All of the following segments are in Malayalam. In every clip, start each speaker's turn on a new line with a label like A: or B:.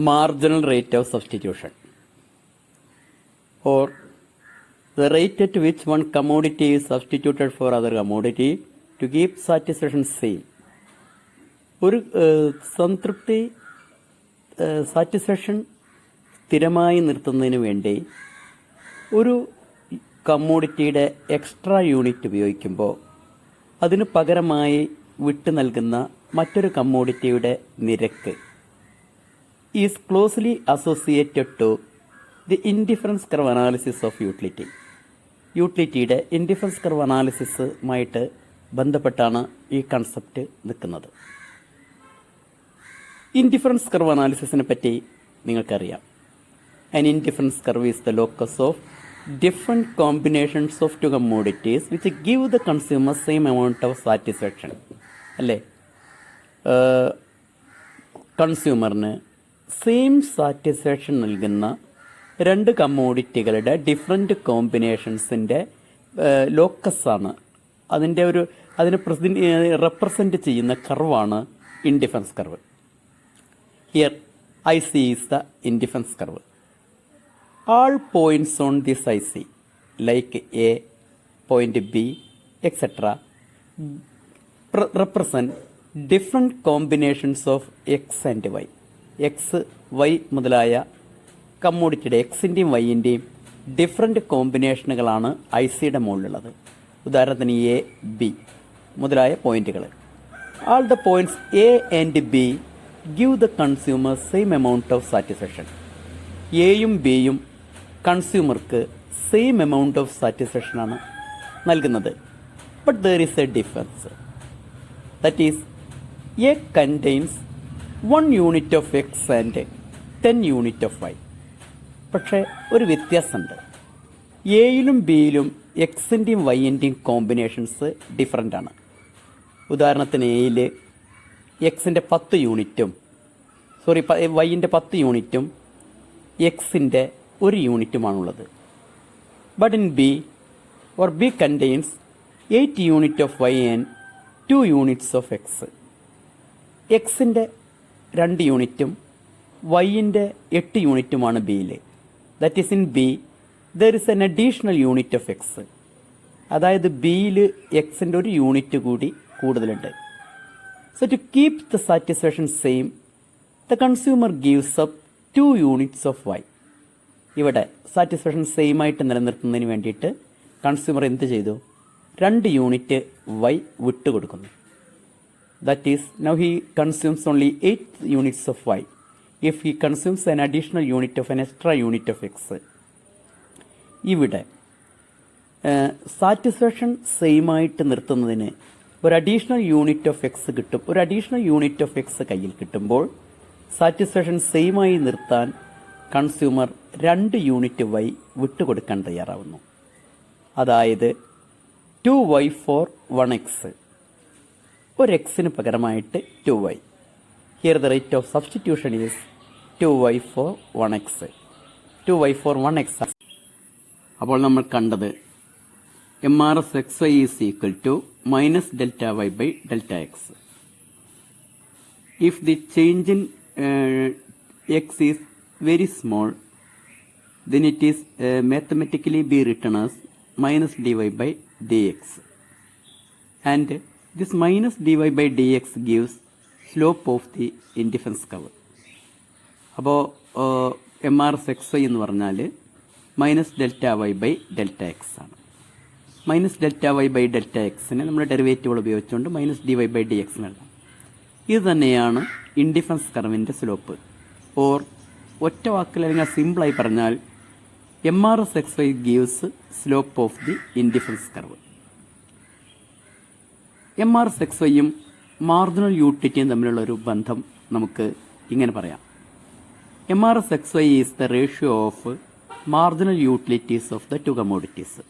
A: marginal rate of substitution, or the rate at which one commodity is substituted for other commodity to keep satisfaction same. ഒരു സംതൃപ്തി സാറ്റിസ്ഫാക്ഷൻ സ്ഥിരമായി നിർത്തുന്നതിന് വേണ്ടി ഒരു കമ്മോഡിറ്റിയുടെ എക്സ്ട്രാ യൂണിറ്റ് ഉപയോഗിക്കുമ്പോൾ അതിന് പകരമായി വിട്ടു നൽകുന്ന മറ്റൊരു കമ്മോഡിറ്റിയുടെ നിരക്ക് is closely associated to the indifference curve analysis of utility. യൂട്ടിലിറ്റിയുടെ ഇൻഡിഫറൻസ് കർവ് അനാലിസിസുമായിട്ട് ബന്ധപ്പെട്ടാണ് ഈ കൺസെപ്റ്റ് നിൽക്കുന്നത്. ഇൻഡിഫറൻസ് കർവ് അനാലിസിസിനെ പറ്റി നിങ്ങൾക്കറിയാം. An indifference curve is the locus of different combinations of two commodities which give the consumer same amount of satisfaction. അല്ലേ, കൺസ്യൂമറിന് സെയിം സാറ്റിസ്ഫാക്ഷൻ നൽകുന്ന രണ്ട് കമ്മോഡിറ്റികളുടെ ഡിഫറെൻറ്റ് കോമ്പിനേഷൻസിൻ്റെ ലോക്കസാണ്, അതിനെ റെപ്രസെൻറ്റ് ചെയ്യുന്ന കർവാണ് indifference curve. Here IC is the indifference curve. All points on this IC like A, point B, etc. represent different combinations of X and Y. X, Y മുതലായ കമ്മോഡിറ്റിയുടെ എക്സിൻ്റെയും വൈൻ്റെയും ഡിഫറെൻറ്റ് കോമ്പിനേഷനുകളാണ് ഐ സിയുടെ മുകളിലുള്ളത്. ഉദാഹരണത്തിന് എ, ബി മുതലായ പോയിന്റുകൾ. All the points A and B give the consumer same amount of satisfaction. എയും ബിയും കൺസ്യൂമർക്ക് സെയിം എമൗണ്ട് ഓഫ് സാറ്റിസ്ഫാക്ഷൻ ആണ് നൽകുന്നത്. But there is a difference. That is A contains 1 unit of X and 10 unit of Y. പക്ഷേ ഒരു വ്യത്യാസമുണ്ട്. എയിലും ബിയിലും എക്സിൻ്റെയും വൈൻ്റെയും കോമ്പിനേഷൻസ് ഡിഫറൻ്റ് ആണ്. ഉദാഹരണത്തിന് എയിൽ എക്സിൻ്റെ 10 യൂണിറ്റും വൈൻ്റെ 10 യൂണിറ്റും എക്സിൻ്റെ 1 യൂണിറ്റുമാണുള്ളത്. But in B or B contains 8 unit of Y and 2 units of X. എക്സിൻ്റെ 2 യൂണിറ്റും വൈൻ്റെ 8 യൂണിറ്റുമാണ് ബിയിൽ. That is in B there is an additional unit of X. അതായത് ബിയിൽ എക്സിൻ്റെ 1 യൂണിറ്റ് കൂടി കൂടുതലുണ്ട്. So to keep the satisfaction same, the consumer gives up 2 units of Y. ഇവിടെ സാറ്റിസ്ഫാക്ഷൻ സെയിം ആയിട്ട് നിലനിർത്തുന്നതിന് വേണ്ടിയിട്ട് കൺസ്യൂമർ എന്ത് ചെയ്തു? 2 യൂണിറ്റ് വൈ വിട്ടുകൊടുക്കുന്നു. That is now he consumes only 8 units of Y if he consumes an additional unit of an extra unit of X. ഇവിടെ സാറ്റിസ്ഫാക്ഷൻ സെയിം ആയിട്ട് നിർത്തുന്നതിന് ഒരു അഡീഷണൽ യൂണിറ്റ് ഓഫ് എക്സ് കിട്ടും. ഒരു അഡീഷണൽ യൂണിറ്റ് ഓഫ് എക്സ് കയ്യിൽ കിട്ടുമ്പോൾ സാറ്റിസ്ഫാക്ഷൻ സെയിമായി നിർത്താൻ കൺസ്യൂമർ 2 യൂണിറ്റ് വൈ വിട്ടുകൊടുക്കാൻ തയ്യാറാവുന്നു. അതായത് 2y ഫോർ 1x. ഒരു എക്സിന് പകരമായിട്ട് 2y. Here the rate of substitution is 2y for 1x. 2y for 1x. അപ്പോൾ നമ്മൾ കണ്ടത് MRS XY is equal to minus delta y by delta x. If the change in x is very small, then it is mathematically be written as minus dy by dx. And this minus dy by dx gives slope of the indifference curve. അപ്പോൾ MRS XY എന്ന് പറഞ്ഞാൽ minus delta Y by delta X ആണ്. Minus delta Y by delta എക്സിനെ നമ്മൾ ഡെറിവേറ്റീവുകൾ ഉപയോഗിച്ചുകൊണ്ട് minus D Y by D X എഴുതാം. ഇത് തന്നെയാണ് ഇൻഡിഫറൻസ് കർവിൻ്റെ സ്ലോപ്പ്. ഓർ ഒറ്റ വാക്കിൽ അല്ലെങ്കിൽ സിമ്പിളായി പറഞ്ഞാൽ MRS XY gives slope of the indifference curve. MRS XYയും മാർജിനൽ യൂട്ടിലിറ്റിയും തമ്മിലുള്ള ഒരു ബന്ധം നമുക്ക് ഇങ്ങനെ പറയാം. MRS XY is the ratio of marginal utilities of the two commodities.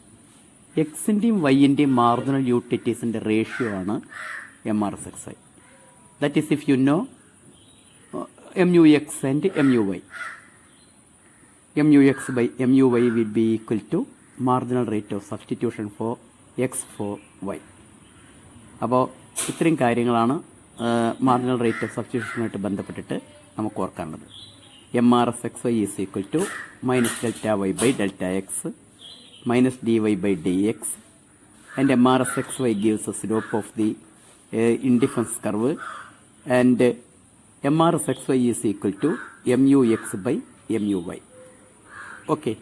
A: എക്സിൻ്റെയും വൈൻ്റെയും മാർജിനൽ യൂട്ടിലിറ്റീസിൻ്റെ റേഷ്യോ ആണ് MRS XY. That is if you know MUX and MUY. MUX by MUY will be equal to marginal rate of substitution for X for Y. അപ്പോൾ ഇത്രയും കാര്യങ്ങളാണ് മാർജിനൽ റേറ്റ് ഓഫ് സബ്സ്റ്റിറ്റ്യൂഷനുമായിട്ട് ബന്ധപ്പെട്ടിട്ട് നമുക്ക് ഓർക്കാനുള്ളത്. MRSXY is equal to minus delta y by delta x minus dy by dx, and MRSXY gives the slope of the indifference curve, and MRSXY is equal to MUX by MUY. Okay.